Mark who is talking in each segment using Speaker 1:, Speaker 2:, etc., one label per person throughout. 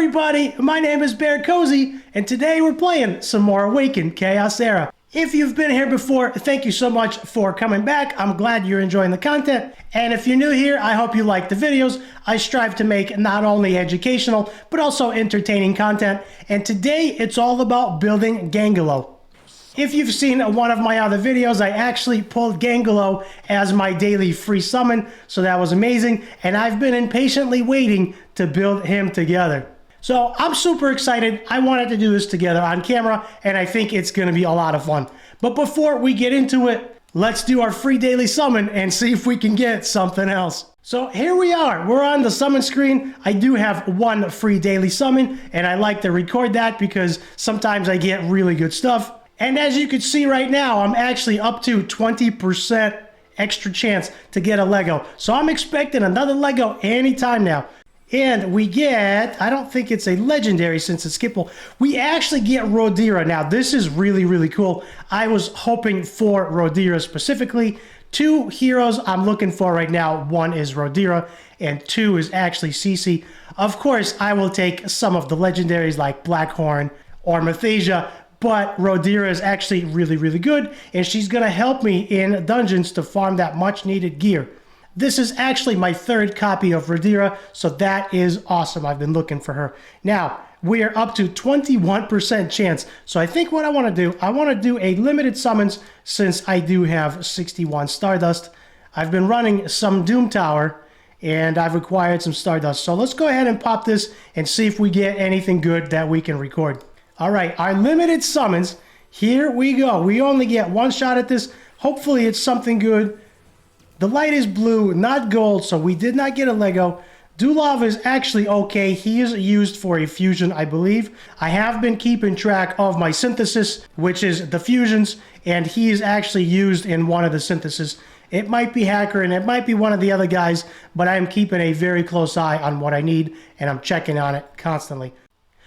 Speaker 1: everybody, my name is BearCozy, and today we're playing some more Awaken Chaos Era. If you've been here before, thank you so much for coming back. I'm glad you're enjoying the content. And if you're new here, I hope you like the videos. I strive to make not only educational, but also entertaining content. And today, it's all about building Gangelo. If you've seen one of my other videos, I actually pulled Gangelo as my daily free summon, so that was amazing, and I've been impatiently waiting to build him together. So I'm super excited. I wanted to do this together on camera, and I think it's going to be a lot of fun. But before we get into it, let's do our free daily summon and see if we can get something else. So here we are. We're on the summon screen. I do have one free daily summon, and I like to record that because sometimes I get really good stuff. And as you can see right now, I'm actually up to 20% extra chance to get a Lego. So I'm expecting another Lego anytime now. And we get, I don't think it's a legendary since it's skippable. We actually get Rodira. Now this is really, really cool. I was hoping for Rodira specifically. Two heroes I'm looking for right now. One is Rodira and two is actually Cece. Of course, I will take some of the legendaries like Blackhorn or Mathasia, but Rodira is actually really, really good, and she's going to help me in dungeons to farm that much needed gear. This is actually my third copy of Rodira, so that is awesome. I've been looking for her. Now, we are up to 21% chance, so I think what I want to do, I want to do a limited summons since I do have 61 Stardust. I've been running some Doom Tower, and I've acquired some Stardust. So let's go ahead and pop this and see if we get anything good that we can record. All right, our limited summons, here we go. We only get one shot at this. Hopefully it's something good. The light is blue, not gold, so we did not get a Lego. Dulov is actually okay. He is used for a fusion, I believe. I have been keeping track of my synthesis, which is the fusions, and he is actually used in one of the synthesis. It might be Hacker and it might be one of the other guys, but I'm keeping a very close eye on what I need, and I'm checking on it constantly.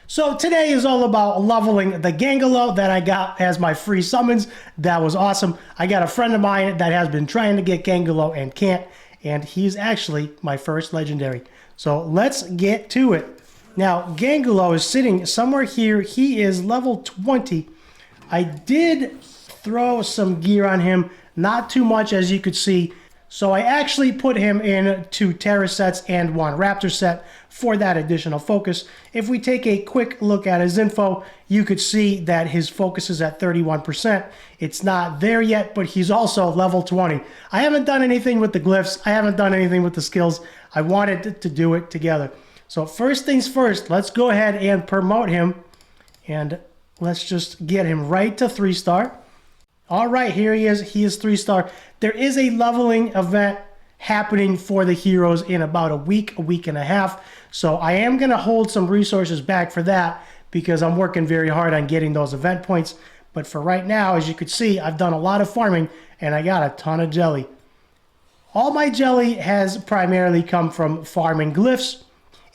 Speaker 1: So today is all about leveling the Gangelo that I got as my free summons. That was awesome. I got a friend of mine that has been trying to get Gangelo and can't, and he's actually my first legendary. So let's get to it. Now, Gangelo is sitting somewhere here. He is level 20. I did throw some gear on him, not too much as you could see. So I actually put him in 2 Terra sets and 1 Raptor set for that additional focus. If we take a quick look at his info, you could see that his focus is at 31%. It's not there yet, but he's also level 20. I haven't done anything with the glyphs. I haven't done anything with the skills. I wanted to do it together. So first things first, let's go ahead and promote him. And let's just get him right to 3-star. All right, here he is. He is 3-star. There is a leveling event happening for the heroes in about a week and a half. So I am going to hold some resources back for that because I'm working very hard on getting those event points. But for right now, as you can see, I've done a lot of farming and I got a ton of jelly. All my jelly has primarily come from farming glyphs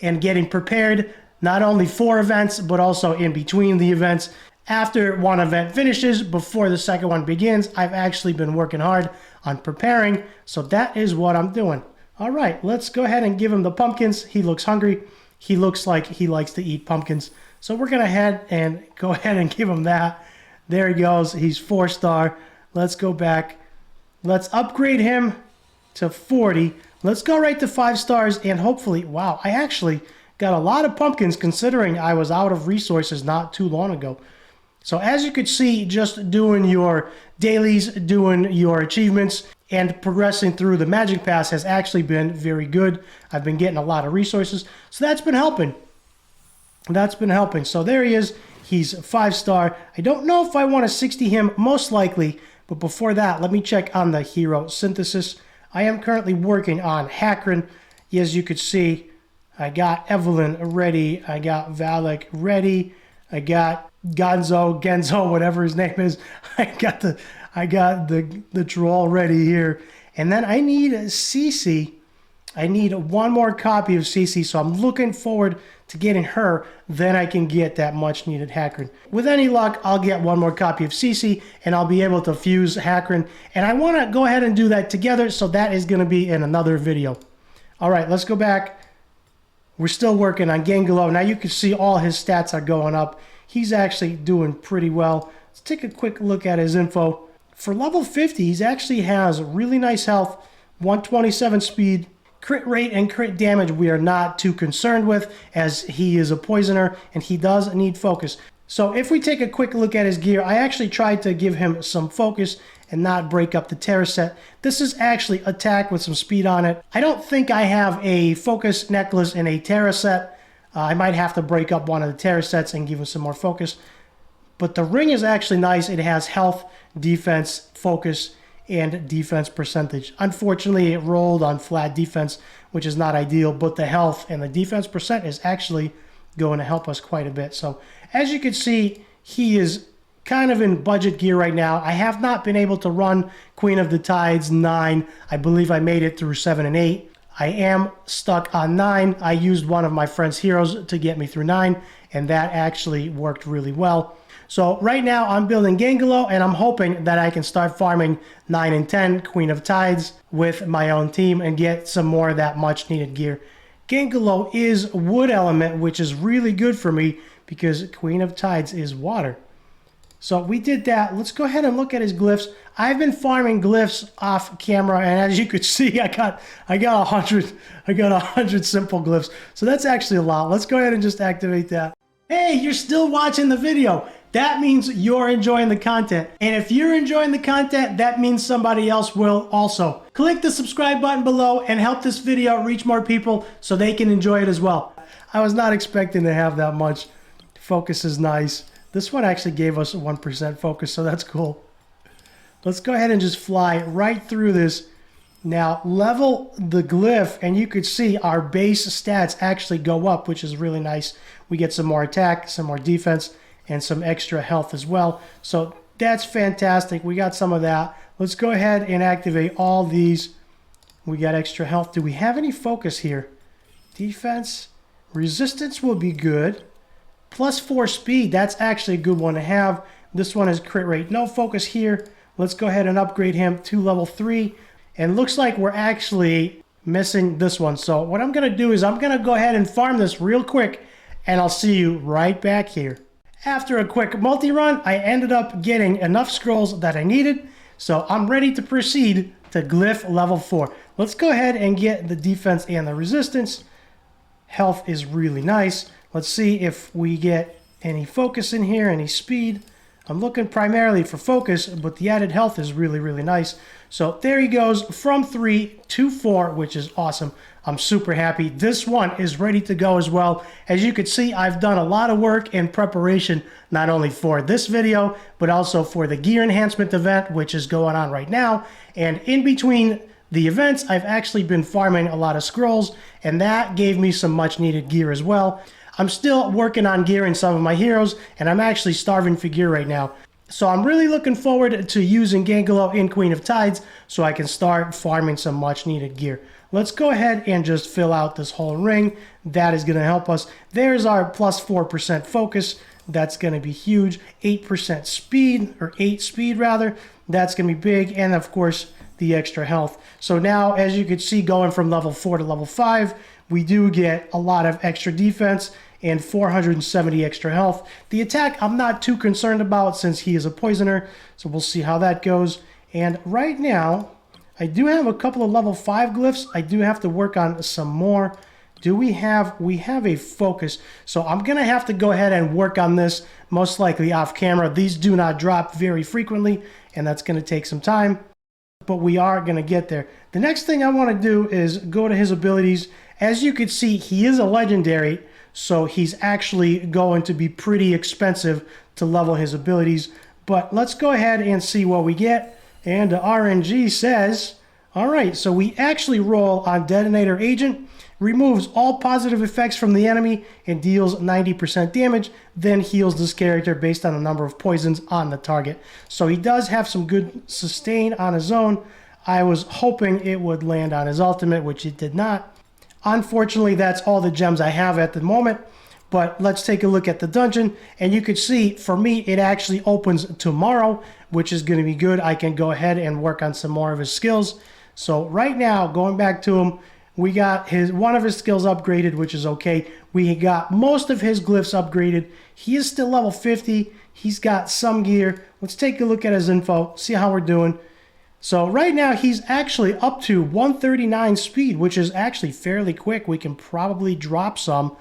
Speaker 1: and getting prepared not only for events, but also in between the events. After one event finishes, before the second one begins, I've actually been working hard on preparing, so that is what I'm doing. All right, let's go ahead and give him the pumpkins. He looks hungry. He looks like he likes to eat pumpkins. So we're gonna go ahead and give him that. There he goes, he's 4-star. Let's go back. Let's upgrade him to 40. Let's go right to 5 stars and hopefully, wow, I actually got a lot of pumpkins considering I was out of resources not too long ago. So as you could see, just doing your dailies, doing your achievements, and progressing through the Magic Pass has actually been very good. I've been getting a lot of resources, so that's been helping. That's been helping. So there he is. He's 5-star. I don't know if I want to 60 him, most likely, but before that, let me check on the hero synthesis. I am currently working on Hakron. As you could see, I got Evelyn ready. I got Valak ready. I got Genzo, whatever his name is. I got the troll ready here. And then I need Cece. I need one more copy of Cece, so I'm looking forward to getting her. Then I can get that much needed Hakron. With any luck, I'll get one more copy of Cece, and I'll be able to fuse Hakron. And I want to go ahead and do that together, so that is going to be in another video. All right, let's go back. We're still working on Gangelo. Now you can see all his stats are going up. He's actually doing pretty well. Let's take a quick look at his info. For level 50, he actually has really nice health, 127 speed, crit rate and crit damage we are not too concerned with, as he is a poisoner and he does need focus. So if we take a quick look at his gear, I actually tried to give him some focus and not break up the Terra set. This is actually attack with some speed on it. I don't think I have a focus necklace in a Terra set. I might have to break up one of the Terra sets and give him some more focus. But the ring is actually nice. It has health, defense, focus, and defense percentage. Unfortunately, it rolled on flat defense, which is not ideal, but the health and the defense percent is actually going to help us quite a bit. So as you can see, he is kind of in budget gear right now. I have not been able to run Queen of the Tides 9. I believe I made it through 7 and 8. I am stuck on 9. I used one of my friend's heroes to get me through 9, and that actually worked really well. So right now I'm building Gangelo, and I'm hoping that I can start farming 9 and 10 Queen of Tides with my own team and get some more of that much needed gear. Gangelo is wood element, which is really good for me because Queen of Tides is water. So we did that. Let's go ahead and look at his glyphs. I've been farming glyphs off camera, and as you could see, I got 100 simple glyphs. So that's actually a lot. Let's go ahead and just activate that. Hey, you're still watching the video. That means you're enjoying the content. And if you're enjoying the content, that means somebody else will also. Click the subscribe button below and help this video reach more people so they can enjoy it as well. I was not expecting to have that much. Focus is nice. This one actually gave us 1% focus, so that's cool. Let's go ahead and just fly right through this. Now, level the glyph, and you could see our base stats actually go up, which is really nice. We get some more attack, some more defense, and some extra health as well. So that's fantastic. We got some of that. Let's go ahead and activate all these. We got extra health. Do we have any focus here? Defense. Resistance will be good. +4 speed. That's actually a good one to have. This one is crit rate. No focus here. Let's go ahead and upgrade him to level 3. And looks like we're actually missing this one. So what I'm going to do is I'm going to go ahead and farm this real quick, and I'll see you right back here. After a quick multi-run, I ended up getting enough scrolls that I needed, so I'm ready to proceed to Glyph level 4. Let's go ahead and get the defense and the resistance. Health is really nice. Let's see if we get any focus in here, any speed. I'm looking primarily for focus, but the added health is really, really nice. So there he goes from 3 to 4, which is awesome. I'm super happy. This one is ready to go as well. As you can see, I've done a lot of work in preparation, not only for this video, but also for the gear enhancement event, which is going on right now. And in between the events, I've actually been farming a lot of scrolls, and that gave me some much needed gear as well. I'm still working on gearing some of my heroes, and I'm actually starving for gear right now. So I'm really looking forward to using Gangelo in Queen of Tides so I can start farming some much needed gear. Let's go ahead and just fill out this whole ring. That is going to help us. There's our +4% focus. That's going to be huge. 8% speed, or 8 speed rather. That's going to be big. And of course, the extra health. So now, as you can see, going from level 4 to level 5, we do get a lot of extra defense and 470 extra health. The attack I'm not too concerned about since he is a poisoner, so we'll see how that goes. And right now, I do have a couple of level 5 glyphs. I do have to work on some more. We have a focus, so I'm gonna have to go ahead and work on this, most likely off camera. These do not drop very frequently, and that's gonna take some time, but we are gonna get there. The next thing I want to do is go to his abilities. As you can see, he is a legendary, so he's actually going to be pretty expensive to level his abilities. But let's go ahead and see what we get. And the RNG says, all right, so we actually roll on Detonator Agent, removes all positive effects from the enemy and deals 90% damage, then heals this character based on the number of poisons on the target. So he does have some good sustain on his own. I was hoping it would land on his ultimate, which it did not. Unfortunately, that's all the gems I have at the moment. But let's take a look at the dungeon. And you can see, for me, it actually opens tomorrow, which is going to be good. I can go ahead and work on some more of his skills. So right now, going back to him, We got one of his skills upgraded, which is okay. We got most of his glyphs upgraded. He is still level 50. He's got some gear. Let's take a look at his info, see how we're doing. So right now he's actually up to 139 speed, which is actually fairly quick. We can probably drop some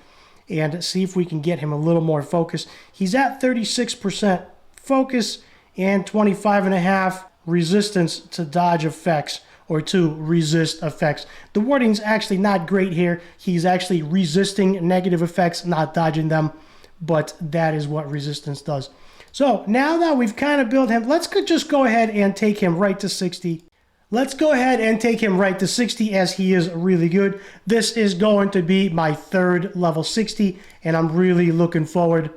Speaker 1: and see if we can get him a little more focus. He's at 36% focus and 25.5 resistance to dodge effects, or to resist effects. The wording's actually not great here. He's actually resisting negative effects, not dodging them, but that is what resistance does. So now that we've kind of built him, let's just go ahead and take him right to 60. Let's go ahead and take him right to 60 as he is really good. This is going to be my third level 60, and I'm really looking forward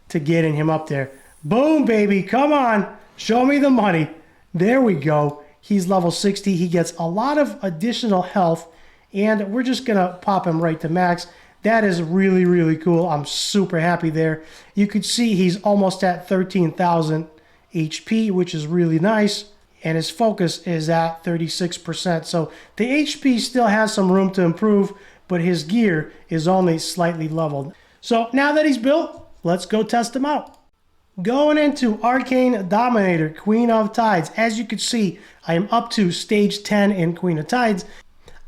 Speaker 1: to getting him up there. Boom, baby, come on, show me the money. There we go. He's level 60. He gets a lot of additional health, and we're just going to pop him right to max. That is really, really cool. I'm super happy there. You could see he's almost at 13,000 HP, which is really nice, and his focus is at 36%. So the HP still has some room to improve, but his gear is only slightly leveled. So now that he's built, let's go test him out. Going into Arcane Dominator, Queen of Tides. As you can see, I am up to stage 10 in Queen of Tides.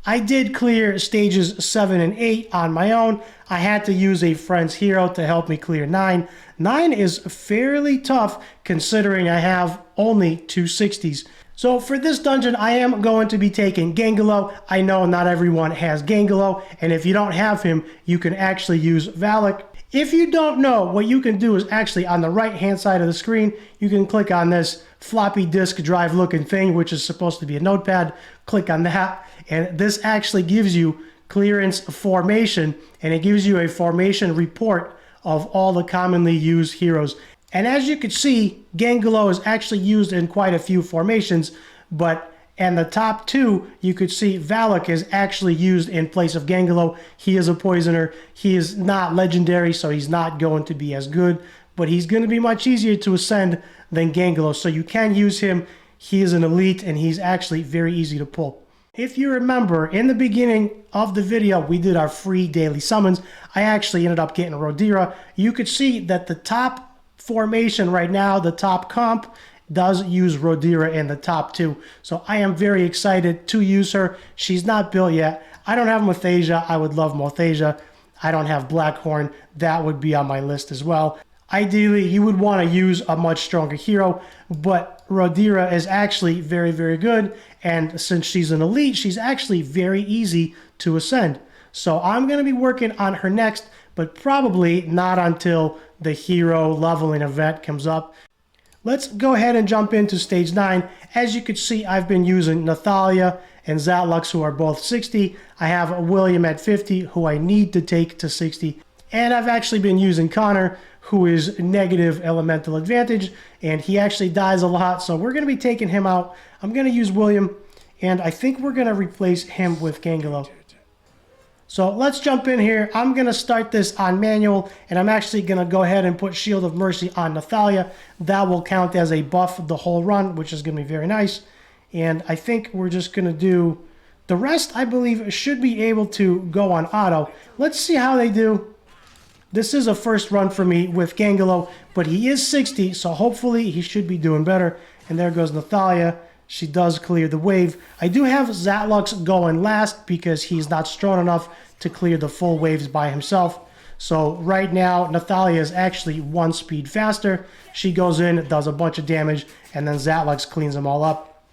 Speaker 1: I did clear stages 7 and 8 on my own. I had to use a friend's hero to help me clear 9. 9 is fairly tough considering I have only 2 60s. So for this dungeon, I am going to be taking Gangelo. I know not everyone has Gangelo, and if you don't have him, you can actually use Valak. If you don't know, what you can do is actually on the right-hand side of the screen, you can click on this floppy disk drive looking thing, which is supposed to be a notepad. Click on that, and this actually gives you clearance formation, and it gives you a formation report of all the commonly used heroes. And as you can see, Gangelo is actually used in quite a few formations, but in the top 2, you could see Valak is actually used in place of Gangelo. He is a poisoner. He is not legendary, so he's not going to be as good, but he's going to be much easier to ascend than Gangelo, so you can use him. He is an elite, and he's actually very easy to pull. If you remember, in the beginning of the video, we did our free daily summons. I actually ended up getting Rodira. You could see that the top formation right now, the top comp, does use Rodira in the top 2. So I am very excited to use her. She's not built yet. I don't have Morthasia. I would love Morthasia. I don't have Blackhorn. That would be on my list as well. Ideally, you would want to use a much stronger hero, but Rodira is actually very, very good. And since she's an elite, she's actually very easy to ascend. So I'm going to be working on her next, but probably not until the hero leveling event comes up. Let's go ahead and jump into stage 9. As you can see, I've been using Nathalia and Zatlux, who are both 60. I have William at 50, who I need to take to 60. And I've actually been using Connor, who is negative elemental advantage, and he actually dies a lot, so we're going to be taking him out. I'm going to use William, and I think we're going to replace him with Gangelo. So let's jump in here. I'm going to start this on manual, and I'm actually going to go ahead and put Shield of Mercy on Nathalia. That will count as a buff the whole run, which is going to be very nice. And I think we're just going to do the rest. I believe should be able to go on auto. Let's see how they do. This is a first run for me with Gangelo, but he is 60, so hopefully he should be doing better. And there goes Nathalia. She does clear the wave. I do have Zatlux going last because he's not strong enough to clear the full waves by himself. So right now, Nathalia is actually 1 speed faster. She goes in, does a bunch of damage, and then Zatlux cleans them all up.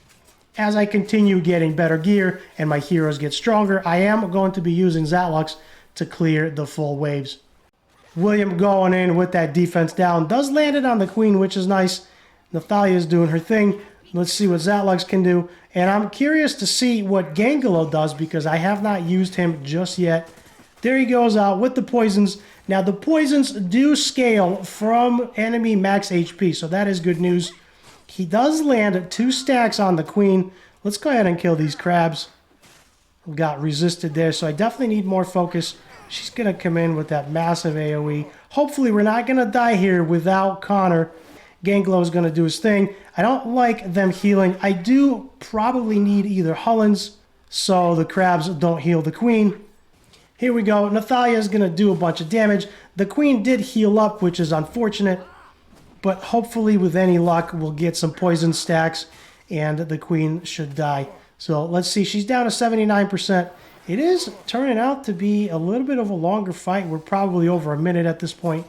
Speaker 1: As I continue getting better gear and my heroes get stronger, I am going to be using Zatlux to clear the full waves. William going in with that defense down. Does land it on the queen, which is nice. Nathalia is doing her thing. Let's see what Zatlux can do. And I'm curious to see what Gangelo does because I have not used him just yet. There he goes out with the poisons. Now the poisons do scale from enemy max HP, so that is good news. He does land 2 stacks on the queen. Let's go ahead and kill these crabs. Got resisted there, so I definitely need more focus. She's going to come in with that massive AoE. Hopefully we're not going to die here without Connor. Gangelo is going to do his thing. I don't like them healing. I do probably need either Hullen's so the crabs don't heal the queen. Here we go. Nathalia is going to do a bunch of damage. The queen did heal up, which is unfortunate, but hopefully with any luck we'll get some poison stacks and the queen should die. So let's see. She's down to 79%. It is turning out to be a little bit of a longer fight. We're probably over a minute at this point.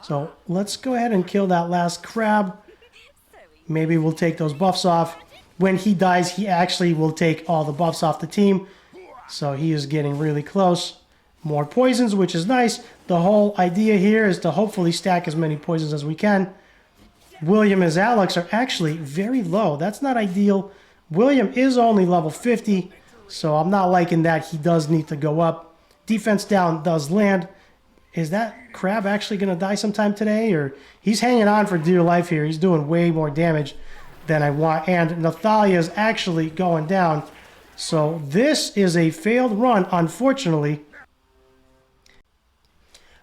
Speaker 1: So let's go ahead and kill that last crab. Maybe we'll take those buffs off. When he dies, he actually will take all the buffs off the team. So he is getting really close. More poisons, which is nice. The whole idea here is to hopefully stack as many poisons as we can. William and Alex are actually very low. That's not ideal. William is only level 50, so I'm not liking that. He does need to go up. Defense down does land. Is that crab actually going to die sometime today? Or he's hanging on for dear life here. He's doing way more damage than I want. And Nathalia is actually going down. So this is a failed run, unfortunately.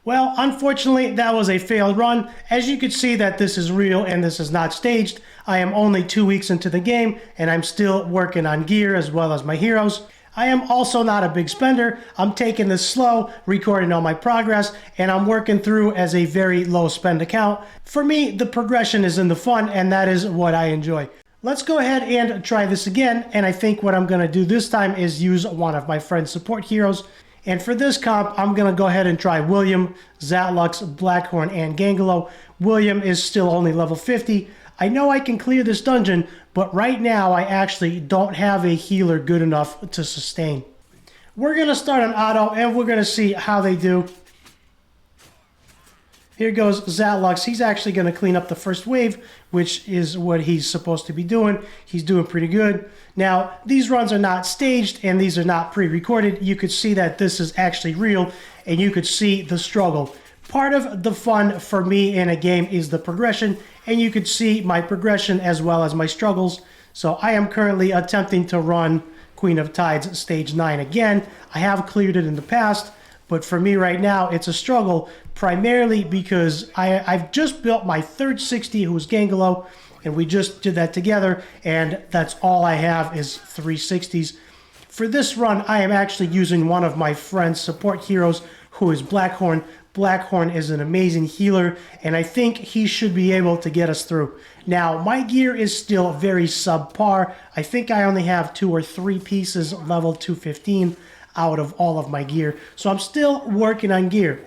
Speaker 1: Well, unfortunately, that was a failed run. As you can see that this is real and this is not staged. I am only 2 weeks into the game, and I'm still working on gear as well as my heroes. I am also not a big spender. I'm taking this slow, recording all my progress, and I'm working through as a very low spend account. For me, the progression is in the fun, and that is what I enjoy. Let's go ahead and try this again, and I think what I'm going to do this time is use one of my friend's support heroes. And for this comp, I'm going to go ahead and try William, Zatlux, Blackhorn, and Gangelo. William is still only level 50. I know I can clear this dungeon, but right now I actually don't have a healer good enough to sustain. We're going to start on auto, and we're going to see how they do. Here goes Zatlux. He's actually going to clean up the first wave, which is what he's supposed to be doing. He's doing pretty good. Now, these runs are not staged, and these are not pre-recorded. You could see that this is actually real, and you could see the struggle. Part of the fun for me in a game is the progression, and you could see my progression as well as my struggles. So I am currently attempting to run Queen of Tides Stage 9 again. I have cleared it in the past, but for me right now, it's a struggle, primarily because I've just built my third 60, who's Gangelo, and we just did that together, and that's all I have is 360s. For this run, I am actually using one of my friend's support heroes, who is Blackhorn. Blackhorn is an amazing healer, and I think he should be able to get us through. Now, my gear is still very subpar. I think I only have 2 or 3 pieces level 215 out of all of my gear, so I'm still working on gear.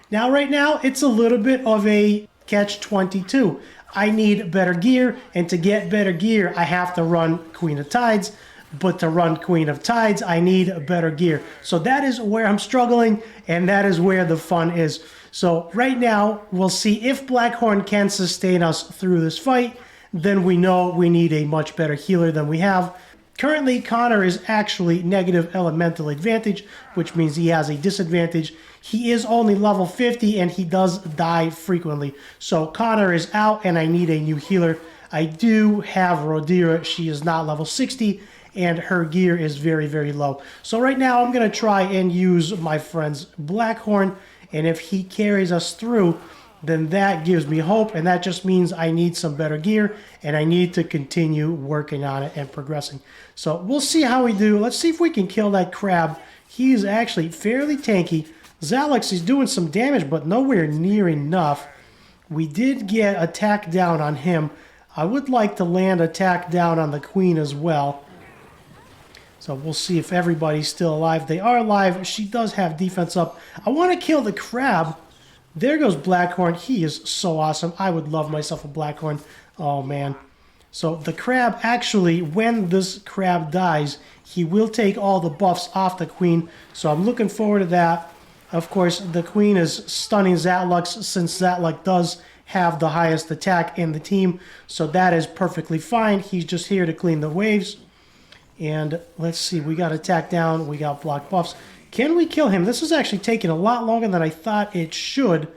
Speaker 1: Now, right now, it's a little bit of a catch-22. I need better gear, and to get better gear, I have to run Queen of Tides. But to run Queen of Tides, I need better gear. So that is where I'm struggling, and that is where the fun is. So right now, we'll see if Blackhorn can sustain us through this fight. Then we know we need a much better healer than we have. Currently, Connor is actually negative elemental advantage, which means he has a disadvantage. He is only level 50, and he does die frequently. So Connor is out, and I need a new healer. I do have Rodira. She is not level 60. And her gear is very, very low. So right now I'm going to try and use my friend's Blackhorn. And if he carries us through, then that gives me hope. And that just means I need some better gear. And I need to continue working on it and progressing. So we'll see how we do. Let's see if we can kill that crab. He's actually fairly tanky. Zatlux is doing some damage, but nowhere near enough. We did get attack down on him. I would like to land attack down on the queen as well. So we'll see if everybody's still alive. They are alive. She does have defense up. I want to kill the crab. There goes Blackhorn. He is so awesome. I would love myself a Blackhorn. Oh, man. So the crab, actually, when this crab dies, he will take all the buffs off the queen. So I'm looking forward to that. Of course, the queen is stunning Zatlux, since Zatlux does have the highest attack in the team. So that is perfectly fine. He's just here to clean the waves. And let's see, we got attack down, we got block buffs. Can we kill him? This is actually taking a lot longer than I thought it should.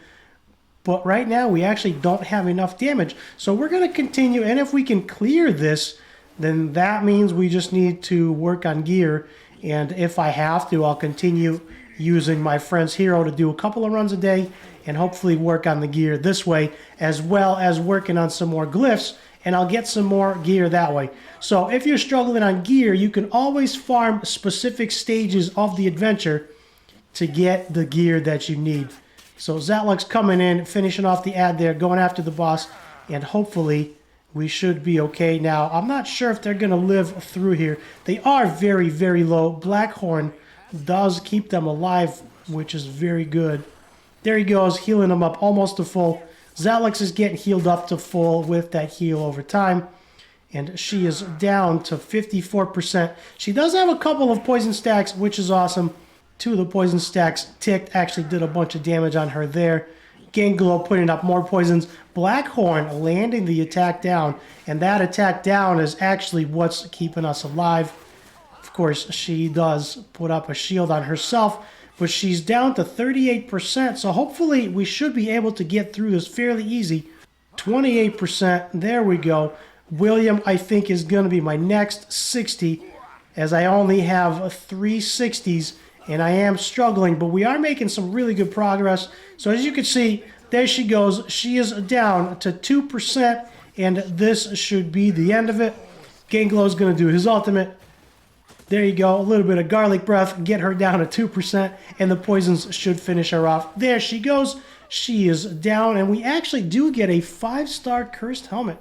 Speaker 1: But right now, we actually don't have enough damage. So we're going to continue, and if we can clear this, then that means we just need to work on gear. And if I have to, I'll continue using my friend's hero to do a couple of runs a day, and hopefully work on the gear this way, as well as working on some more glyphs and I'll get some more gear that way. So if you're struggling on gear, you can always farm specific stages of the adventure to get the gear that you need. So Zatlok's coming in, finishing off the ad there, going after the boss, and hopefully we should be okay. Now, I'm not sure if they're going to live through here. They are very, very low. Blackhorn does keep them alive, which is very good. There he goes, healing them up almost to full. Zatlok is getting healed up to full with that heal over time. And she is down to 54%. She does have a couple of poison stacks, which is awesome. 2 of the poison stacks ticked, actually did a bunch of damage on her there. Gangelo putting up more poisons. Blackhorn landing the attack down. And that attack down is actually what's keeping us alive. Of course, she does put up a shield on herself, but she's down to 38%. So hopefully we should be able to get through this fairly easy. 28%, there we go. William, I think, is going to be my next 60, as I only have 3 60s, and I am struggling, but we are making some really good progress. So as you can see, there she goes. She is down to 2%, and this should be the end of it. Gangelo's going to do his ultimate. There you go, a little bit of garlic breath, get her down to 2%, and the poisons should finish her off. There she goes. She is down, and we actually do get a 5-star cursed helmet.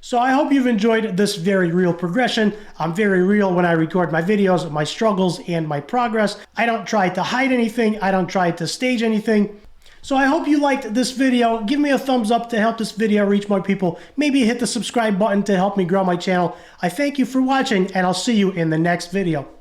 Speaker 1: So I hope you've enjoyed this very real progression. I'm very real when I record my videos, my struggles, and my progress. I don't try to hide anything. I don't try to stage anything. So I hope you liked this video. Give me a thumbs up to help this video reach more people. Maybe hit the subscribe button to help me grow my channel. I thank you for watching, and I'll see you in the next video.